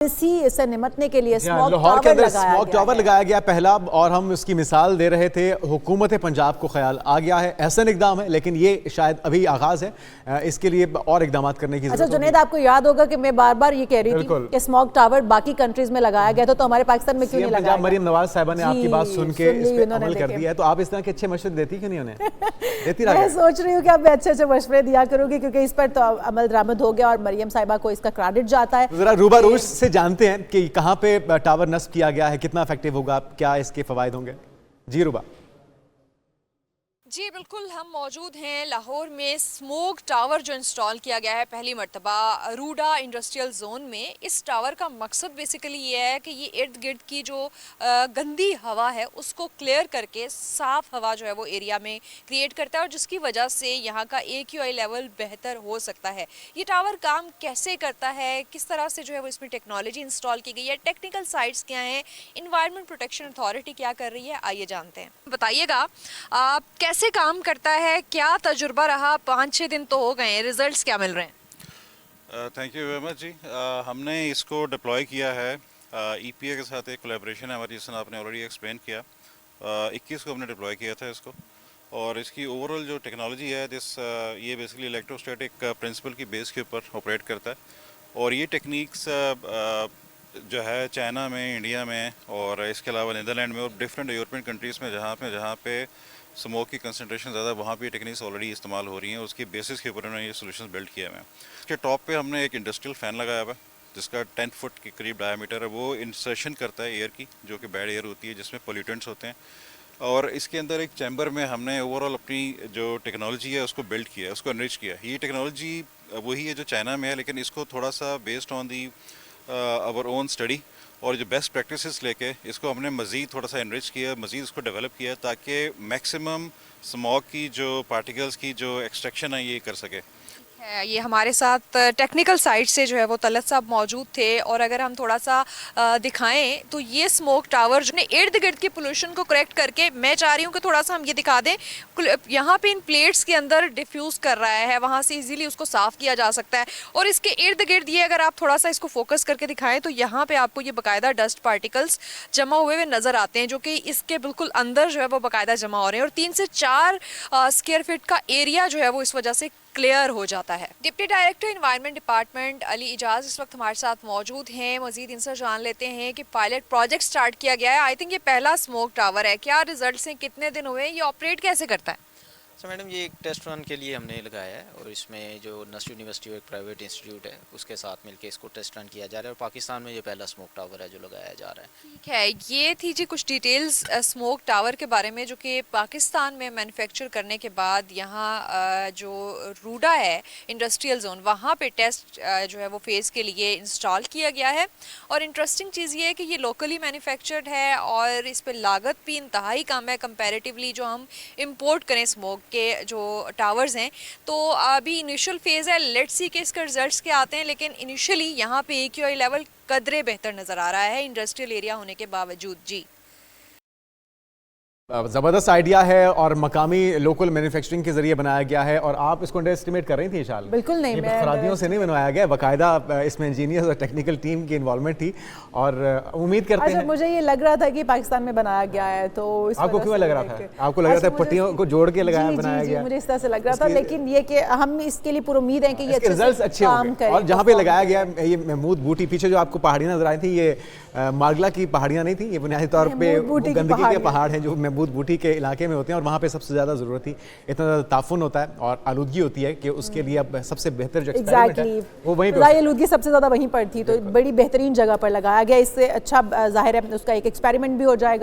इससे निपटने के लिए स्मॉग लाहौर के अंदर टावर स्मॉग टावर लगाया गया पहला, और हम उसकी मिसाल दे रहे थे। हुकूमत पंजाब को ख्याल आ गया है, ऐसा इकदाम है, लेकिन ये शायद अभी आगाज है, इसके लिए और इकदाम करने की जरूरत है। अच्छा जुनैद, आपको याद होगा कि मैं बार बार ये कह रही थी कि स्मॉग टावर बाकी कंट्रीज में लगाया गया था, तो हमारे पाकिस्तान में क्यों नहीं लगाया? मरियम नवाज साहिबा ने आपकी बात सुन के इस पे अमल कर दिया है, तो आप इस तरह के अच्छे मशवरे देती क्यों नहीं उन्हें? देती रहा। मैं सोच रही हूँ कि अब मैं अच्छे अच्छे मशवरे दिया करूंगी, क्योंकि इस पर तो अमल दरामद हो गया और मरियम साहिबा को इसका क्रेडिट जाता है। जरा रूबा रूश से जानते हैं कि कहाँ पे टावर नस्ब किया गया है, कितना इफेक्टिव होगा, क्या इसके फवायद होंगे। जी रूबा। जी बिल्कुल, हम मौजूद हैं लाहौर में। स्मोक टावर जो इंस्टॉल किया गया है पहली मर्तबा रूडा इंडस्ट्रियल जोन में, इस टावर का मकसद बेसिकली ये है कि ये इर्द गिर्द की जो गंदी हवा है उसको क्लियर करके साफ़ हवा जो है वो एरिया में क्रिएट करता है, और जिसकी वजह से यहाँ का AQI लेवल बेहतर हो सकता है। ये टावर काम कैसे करता है, किस तरह से जो है वो इसमें टेक्नोलॉजी इंस्टॉल की गई है, टेक्निकल साइट्स क्या हैं, इन्वायरमेंट प्रोटेक्शन अथॉरिटी क्या कर रही है, आइए जानते हैं। बताइएगा कैसे काम करता है, क्या तजुर्बा रहा? 5-6 दिन तो हो गए, रिजल्ट्स क्या मिल रहे हैं? थैंक यू वेरी मच जी। हमने इसको डिप्लॉय किया है, EPA के साथ एक कोलैबोरेशन है हमारी, जिसने आपने ऑलरेडी एक्सप्लेन किया। 21 को हमने डिप्लॉय किया था इसको, और इसकी ओवरऑल जो टेक्नोलॉजी है ये बेसिकली इलेक्ट्रोस्टैटिक प्रिंसिपल की बेस के ऊपर ऑपरेट करता है। और ये टेक्निक्स जो है चाइना में, इंडिया में, और इसके अलावा नीदरलैंड में और डिफरेंट यूरोपियन कंट्रीज़ में जहाँ पे स्मोक की कंसंट्रेशन ज़्यादा, वहाँ पे टेक्निक्स ऑलरेडी इस्तेमाल हो रही हैं। उसकी बेसिस के ऊपर उन्होंने ये सोल्यूशन बिल्ड किया हुए हैं। इसके टॉप पे हमने एक इंडस्ट्रियल फ़ैन लगाया हुआ है जिसका 10 फुट के करीब डायमीटर है। वो इंसर्शन करता है एयर की, जो कि बैड एयर होती है, जिसमें पोल्यूटेंट्स होते हैं। और इसके अंदर एक चैम्बर में हमने ओवरऑल अपनी जो टेक्नोलॉजी है उसको बिल्ड किया है, उसको एनरिच किया है। ये टेक्नोलॉजी वही है जो चाइना में है, लेकिन इसको थोड़ा सा based on the our own study और जो बेस्ट प्रैक्टिसेस लेके इसको हमने मज़ीद थोड़ा सा एनरिच किया, मज़ीद इसको डेवलप किया, ताकि मैक्सिमम स्मॉग की जो पार्टिकल्स की जो एक्सट्रैक्शन है ये कर सके। ये हमारे साथ टेक्निकल साइड से जो है वो तलत साहब मौजूद थे, और अगर हम थोड़ा सा दिखाएं तो ये स्मोक टावर जो इर्द गिर्द के पोल्यूशन को करेक्ट करके, मैं चाह रही हूँ कि थोड़ा सा हम ये दिखा दें, यहाँ पे इन प्लेट्स के अंदर डिफ्यूज़ कर रहा है, वहाँ से इजीली उसको साफ़ किया जा सकता है। और इसके इर्द गिर्द ये अगर आप थोड़ा सा इसको फोकस करके दिखाएं तो यहाँ पर आपको ये बाकायदा डस्ट पार्टिकल्स जमा हुए नज़र आते हैं, जो कि इसके बिल्कुल अंदर जो है वो बाकायदा जमा हो रहे हैं, और 3 से 4 स्क्वायर फीट का एरिया जो है वो इस वजह से क्लियर हो जाता है। Deputy director environment department Ali Ijaz इस वक्त हमारे साथ मौजूद हैं। मजीद इनसे जान लेते हैं कि पायलट प्रोजेक्ट स्टार्ट किया गया है, आई थिंक ये पहला स्मोक टावर है, क्या रिजल्ट्स हैं, कितने दिन हुए, ये ऑपरेट कैसे करता है? सर मैडम, ये एक टेस्ट रन के लिए हमने लगाया है, और इसमें जो नस्ट यूनिवर्सिटी एक प्राइवेट इंस्टीट्यूट है उसके साथ मिलकर इसको टेस्ट रन किया जा रहा है, और पाकिस्तान में ये पहला स्मोक टावर है जो लगाया जा रहा है। ठीक है, ये थी जी कुछ डिटेल्स स्मोक टावर के बारे में, जो कि पाकिस्तान में मैन्युफैक्चर करने के बाद यहाँ जो रूडा है इंडस्ट्रियल जोन, वहाँ पे टेस्ट जो है वो फेज़ के लिए इंस्टॉल किया गया है। और इंटरेस्टिंग चीज़ ये है कि ये लोकली मैन्युफैक्चर्ड है, और इस पर लागत भी इंतहाई कम है कंपैरेटिवली जो हम इम्पोर्ट करें स्मोक के जो टावर्स हैं। तो अभी इनिशियल फेज़ है, लेट्स सी कि इसके रिजल्ट्स क्या आते हैं, लेकिन इनिशियली यहाँ पे AQI लेवल कदरे बेहतर नज़र आ रहा है इंडस्ट्रियल एरिया होने के बावजूद। जी ज़बरदस्त आइडिया है, और मकामी लोकल मैन्युफैक्चरिंग के जरिए बनाया गया है, और आप इसको अंडर एस्टिमेट कर रही थी शाल? बिल्कुल नहीं, खराबियों से नहीं बनवाया गया, बाकायदा इसमें इंजीनियर्स और टेक्निकल टीम की इन्वॉल्वमेंट थी, और उम्मीद करते हैं। मुझे ये लग रहा था कि पाकिस्तान में बनाया गया है, तो आपको क्यों लग रहा था? आपको लग रहा था पट्टियों को जोड़ के बनाया गया? मुझे इस तरह से लग रहा था, लेकिन ये कि हम इसके लिए पूरी उम्मीद है कि ये रिजल्ट्स अच्छे होंगे। और जहाँ पे लगाया गया ये महमूद बूटी, पीछे जो आपको पहाड़ियाँ नजर आई थी, ये मार्गला की पहाड़ियाँ नहीं थी, ये बुनियादी तौर पे गंदगी के पहाड़ हैं जो महमूद बूटी के इलाके में होते हैं, और वहाँ पे सबसे ज़्यादा ज़रूरत थी, इतना ज़्यादा ताफुन होता है और आलूदगी होती है कि उसके लिए अब सबसे बेहतर जो एक्सपेरिमेंट है वो वहीं पे, आलूदगी सबसे ज़्यादा वहीं पर थी, तो बड़ी बेहतरीन जगह पर लगाया गया। इससे अच्छा जाहिर है उसका एक एक्सपेरिमेंट भी हो जाएगा।